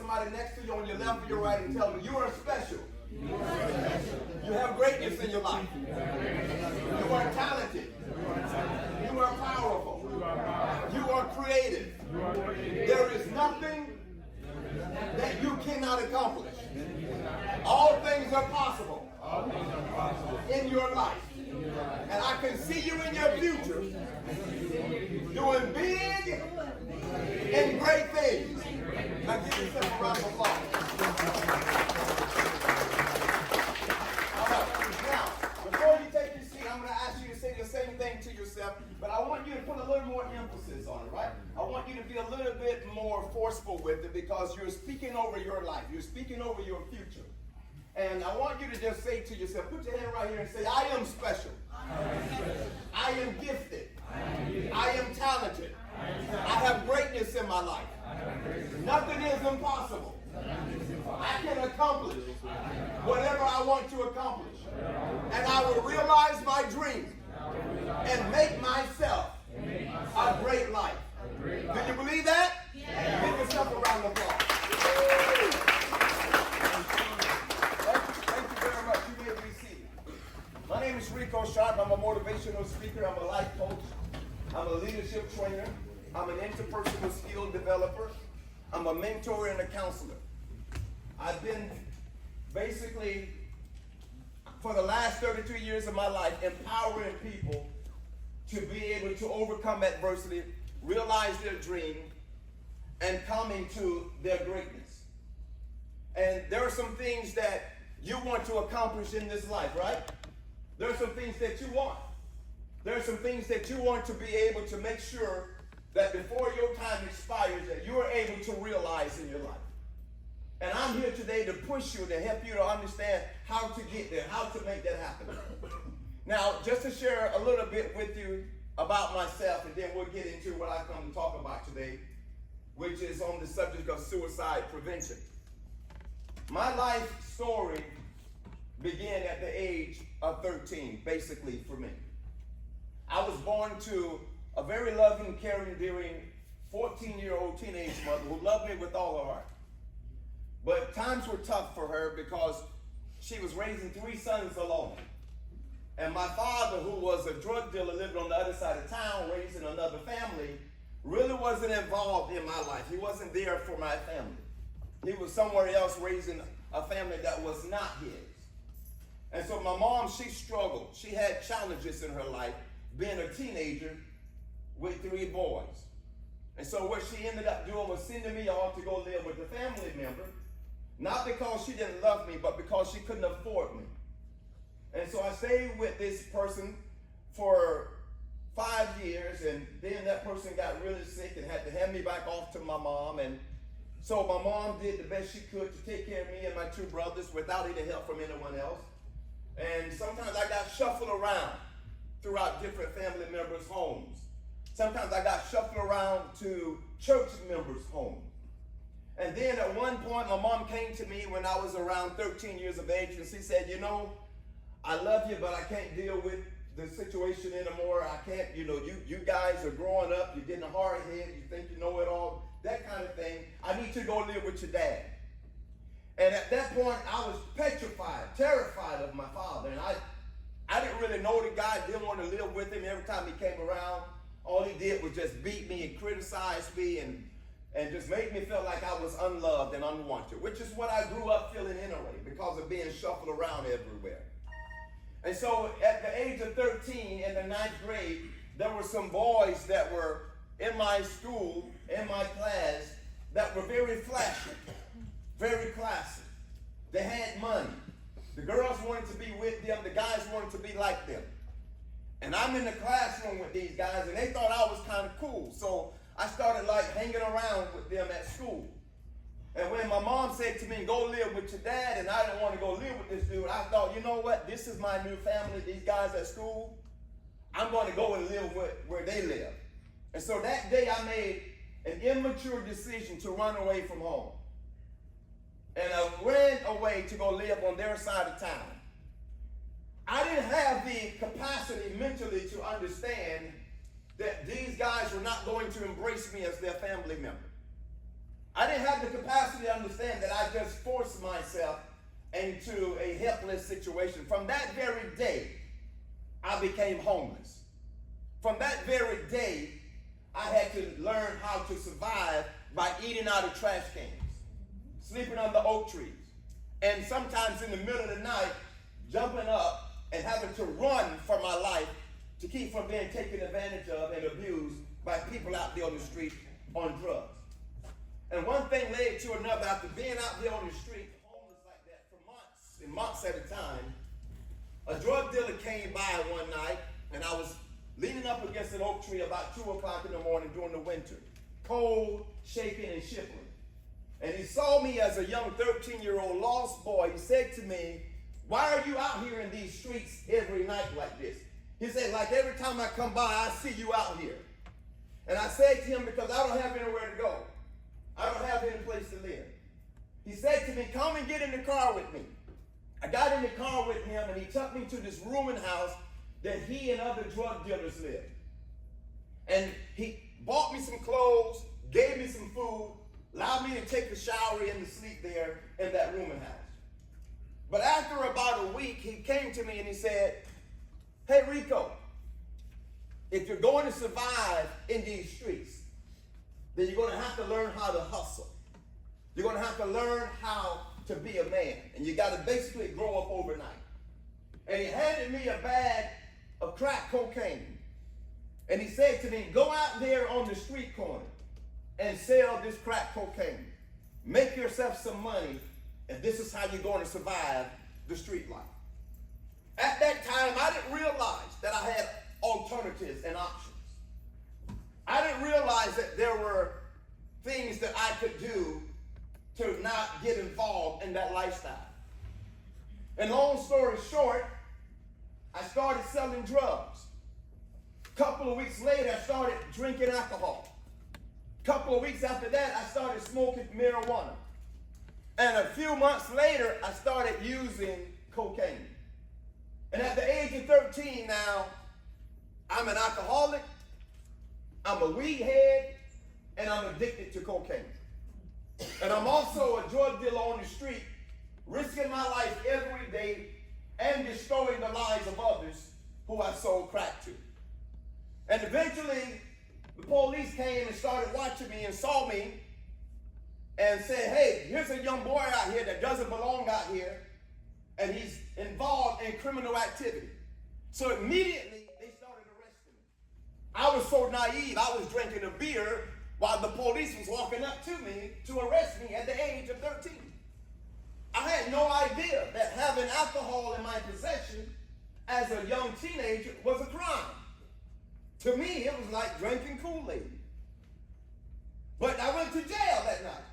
somebody next to you on your left or your right and tell them you are special. You have greatness in your life. You are talented. You are powerful. You are creative. There is nothing that you cannot accomplish. All things are possible in your life. And I can see you in your future doing big and great things. Now give yourself a round of applause. All right. Now, before you take your seat, I'm going to ask you to say the same thing to yourself, but I want you to put a little more emphasis on it, right? I want you to be a little bit more forceful with it because you're speaking over your life. You're speaking over your future. And I want you to just say to yourself, put your hand right here and say, I am special. I am gifted. I am talented. I have greatness in my life. Nothing is impossible. I can accomplish whatever I want to accomplish. And I will realize my dreams and make myself a great life. Do you believe that? Give yourself a round of applause. Thank you very much. You may be seated. My name is Rico Sharp. I'm a motivational speaker. I'm a life coach. I'm a leadership trainer. I'm an interpersonal skill developer. I'm a mentor and a counselor. I've been basically, for the last 32 years of my life, empowering people to be able to overcome adversity, realize their dream, and come into their greatness. And there are some things that you want to accomplish in this life, right? There are some things that you want. There are some things that you want to be able to make sure that before your time expires that you are able to realize in your life. And I'm here today to push you, to help you to understand how to get there, how to make that happen. Now, just to share a little bit with you about myself, and then we'll get into what I come to talk about today, which is on the subject of suicide prevention. My life story began at the age of 13, basically, for me. I was born to a very loving, caring, endearing 14-year-old teenage mother who loved me with all her heart. But times were tough for her because she was raising 3 sons alone. And my father, who was a drug dealer, lived on the other side of town, raising another family, really wasn't involved in my life. He wasn't there for my family. He was somewhere else raising a family that was not his. And so my mom, she struggled. She had challenges in her life, being a teenager with 3 boys. And so what she ended up doing was sending me off to go live with a family member, not because she didn't love me, but because she couldn't afford me. And so I stayed with this person for 5 years, and then that person got really sick and had to hand me back off to my mom. And so my mom did the best she could to take care of me and my 2 brothers without any help from anyone else. And sometimes I got shuffled around throughout different family members' homes. Sometimes I got shuffled around to church members' homes. And then at one point, my mom came to me when I was around 13 years of age, and she said, you know, I love you, but I can't deal with the situation anymore. I can't, you guys are growing up, you're getting a hard head, you think you know it all, that kind of thing. I need you to go live with your dad. And at that point, I was petrified, terrified of my father. And I didn't really know the guy, didn't want to live with him. Every time he came around, all he did was just beat me and criticize me and just made me feel like I was unloved and unwanted, which is what I grew up feeling anyway because of being shuffled around everywhere. And so at the age of 13, in the 9th grade, there were some boys that were in my school, in my class, that were very flashy, very classy. They had money. The girls wanted to be with them. The guys wanted to be like them. And I'm in the classroom with these guys, and they thought I was kind of cool. So I started hanging around with them at school. And when my mom said to me, go live with your dad, and I didn't want to go live with this dude, I thought, you know what? This is my new family, these guys at school. I'm going to go and live where they live. And so that day I made an immature decision to run away from home. And I ran away to go live on their side of town. I didn't have the capacity mentally to understand that these guys were not going to embrace me as their family member. I didn't have the capacity actually understand that I just forced myself into a helpless situation. From that very day, I became homeless. From that very day, I had to learn how to survive by eating out of trash cans, sleeping under oak trees, and sometimes in the middle of the night, jumping up and having to run for my life to keep from being taken advantage of and abused by people out there on the street on drugs. And one thing led to another. After being out there on the street, homeless like that for months and months at a time, a drug dealer came by one night, and I was leaning up against an oak tree about 2 o'clock in the morning during the winter, cold, shaking, and shivering. And he saw me as a young 13-year-old lost boy. He said to me, "Why are you out here in these streets every night like this?" He said, "Like every time I come by, I see you out here." And I said to him, "Because I don't have anywhere to go. I don't have any place to live." He said to me, "Come and get in the car with me." I got in the car with him, and he took me to this rooming house that he and other drug dealers lived. And he bought me some clothes, gave me some food, allowed me to take a shower and to sleep there in that rooming house. But after about a week, he came to me and he said, "Hey, Rico, if you're going to survive in these streets, then you're going to have to learn how to hustle. You're going to have to learn how to be a man. And you got to basically grow up overnight." And he handed me a bag of crack cocaine. And he said to me, "Go out there on the street corner and sell this crack cocaine. Make yourself some money, and this is how you're going to survive the street life." At that time, I didn't realize that I had alternatives and options. I didn't realize that there were things that I could do to not get involved in that lifestyle. And long story short, I started selling drugs. A couple of weeks later, I started drinking alcohol. A couple of weeks after that, I started smoking marijuana. And a few months later, I started using cocaine. And at the age of 13 now, I'm an alcoholic, I'm a weed head, and I'm addicted to cocaine. And I'm also a drug dealer on the street, risking my life every day and destroying the lives of others who I sold crack to. And eventually, the police came and started watching me and saw me and said, "Hey, here's a young boy out here that doesn't belong out here, and he's involved in criminal activity." So immediately, they started arresting me. I was so naive, I was drinking a beer while the police was walking up to me to arrest me at the age of 13. I had no idea that having alcohol in my possession as a young teenager was a crime. To me, it was like drinking Kool-Aid. But I went to jail that night,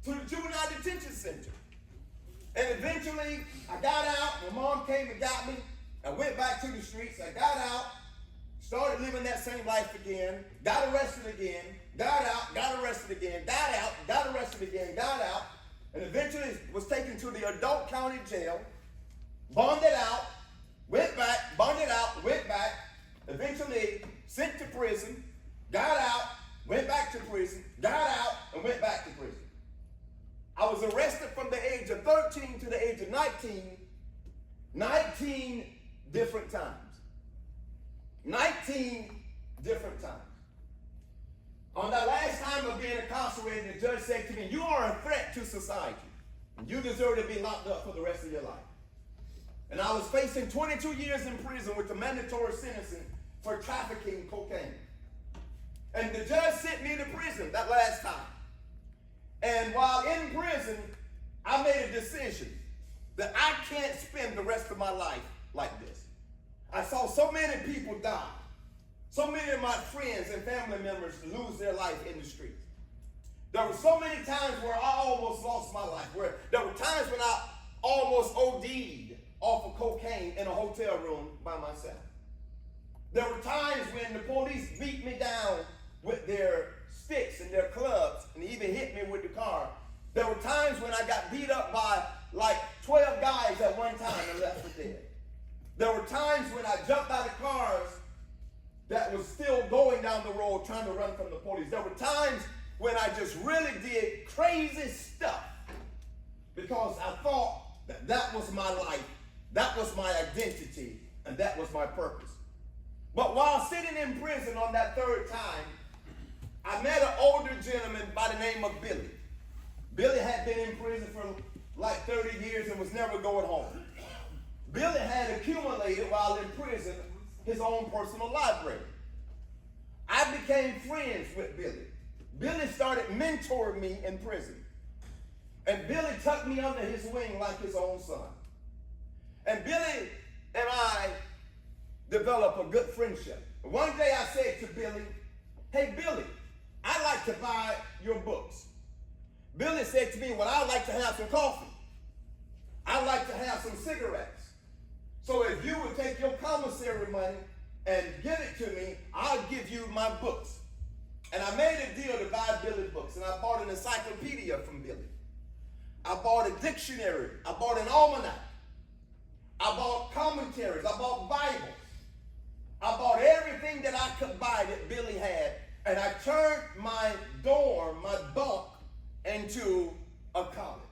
to the juvenile detention center. And eventually, I got out. My mom came and got me. I went back to the streets. I got out, started living that same life again, got arrested again, got out, got arrested again, got out, got arrested again, got out, and eventually was taken to the adult county jail, bonded out, went back, bonded out, went back, eventually sent to prison, got out, went back to prison, got out, and went back to prison. I was arrested from the age of 13 to the age of 19 different times. 19 different times. On that last time of being incarcerated, the judge said to me, "You are a threat to society. You deserve to be locked up for the rest of your life." And I was facing 22 years in prison with the mandatory sentencing for trafficking cocaine. And the judge sent me to prison that last time. And while in prison, I made a decision that I can't spend the rest of my life like this. I saw so many people die. So many of my friends and family members lose their life in the streets. There were so many times where I almost lost my life, where there were times when I almost OD'd off of cocaine in a hotel room by myself. There were times when the police beat me down with their sticks and their clubs and even hit me with the car. There were times when I got beat up by like 12 guys at one time and left for dead. There were times when I jumped out of cars that was still going down the road trying to run from the police. There were times when I just really did crazy stuff because I thought that that was my life, that was my identity, and that was my purpose. But while sitting in prison on that third time, I met an older gentleman by the name of Billy. Billy had been in prison for like 30 years and was never going home. Billy had accumulated while in prison his own personal library. I became friends with Billy. Billy started mentoring me in prison. And Billy tucked me under his wing like his own son. And Billy and I developed a good friendship. One day I said to Billy, "Hey Billy, I'd like to buy your books." Billy said to me, "Well, I'd like to have some coffee. I'd like to have some cigarettes. So if you would take your commissary money and give it to me, I'll give you my books." And I made a deal to buy Billy books, and I bought an encyclopedia from Billy. I bought a dictionary. I bought an almanac. I bought commentaries. I bought Bibles. I bought everything that I could buy that Billy had, and I turned my dorm, my bunk, into a college.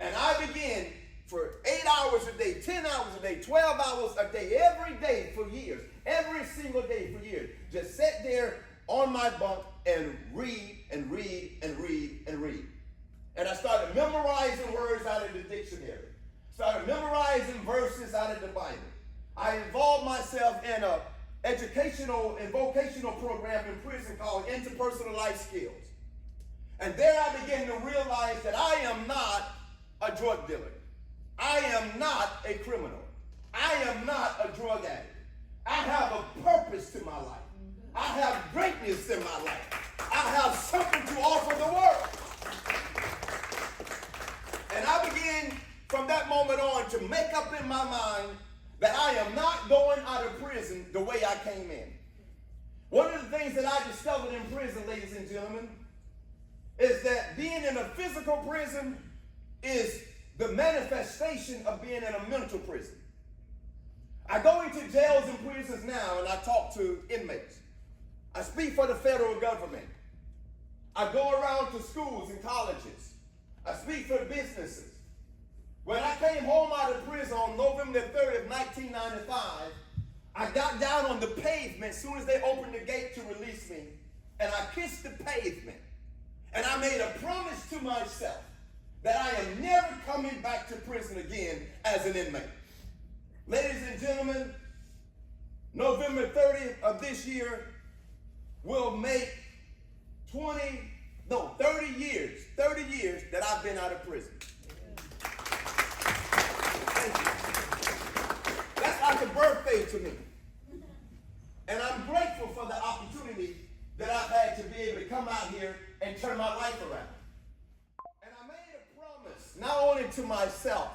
And I began for 8 hours a day, 10 hours a day, 12 hours a day, every day for years, every single day for years. Just sat there on my bunk and read and read and read and read. And I started memorizing words out of the dictionary. Started memorizing verses out of the Bible. I involved myself in an educational and vocational program in prison called Interpersonal Life Skills. And there I began to realize that I am not a drug dealer. I am not a criminal. I am not a drug addict. I have a purpose to my life. I have greatness in my life. I have something to offer the world. And I began from that moment on to make up in my mind that I am not going out of prison the way I came in. One of the things that I discovered in prison, ladies and gentlemen, is that being in a physical prison is the manifestation of being in a mental prison. I go into jails and prisons now and I talk to inmates. I speak for the federal government. I go around to schools and colleges. I speak for businesses. When I came home out of prison on November 30th, 1995, I got down on the pavement as soon as they opened the gate to release me, and I kissed the pavement. And I made a promise to myself that I am never coming back to prison again as an inmate. Ladies and gentlemen, November 30th of this year will make 30 years that I've been out of prison. That's like a birthday to me. And I'm grateful for the opportunity that I've had to be able to come out here and turn my life around. And I made a promise, not only to myself,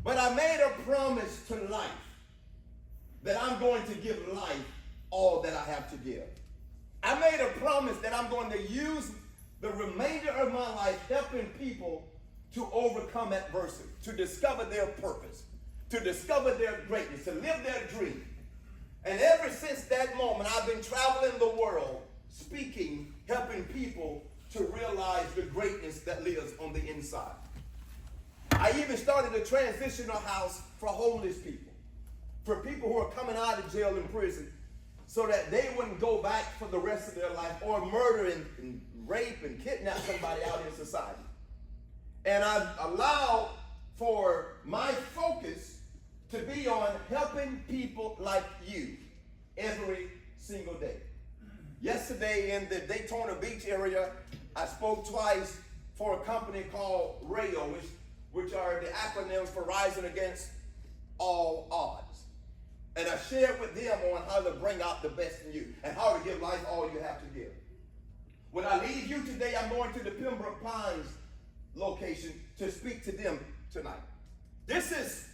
but I made a promise to life that I'm going to give life all that I have to give. I made a promise that I'm going to use the remainder of my life helping people to overcome adversity, to discover their purpose, to discover their greatness, to live their dream. And ever since that moment, I've been traveling the world, speaking, helping people to realize the greatness that lives on the inside. I even started a transitional house for homeless people, for people who are coming out of jail and prison, so that they wouldn't go back for the rest of their life or murder and rape and kidnap somebody out in society. And I've allowed for my focus to be on helping people like you every single day. Yesterday in the Daytona Beach area, I spoke twice for a company called RAIO, which are the acronyms for Rising Against All Odds. And I shared with them on how to bring out the best in you and how to give life all you have to give. When I leave you today, I'm going to the Pembroke Pines location to speak to them tonight. This is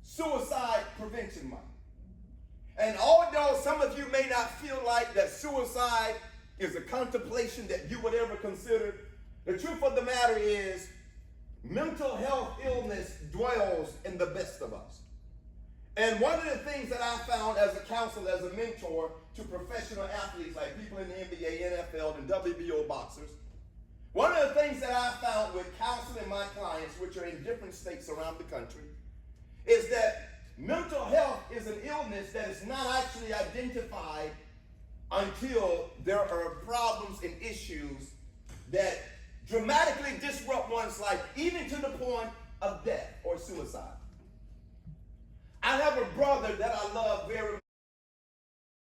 Suicide Prevention Month. And although some of you may not feel like that suicide is a contemplation that you would ever consider, the truth of the matter is mental health illness dwells in the best of us. And one of the things that I found as a counselor, as a mentor to professional athletes like people in the NBA, NFL, and WBO boxers, one of the things that I found with counseling my clients, which are in different states around the country, is that mental health is an illness that is not actually identified until there are problems and issues that dramatically disrupt one's life, even to the point of death or suicide. I have a brother that I love very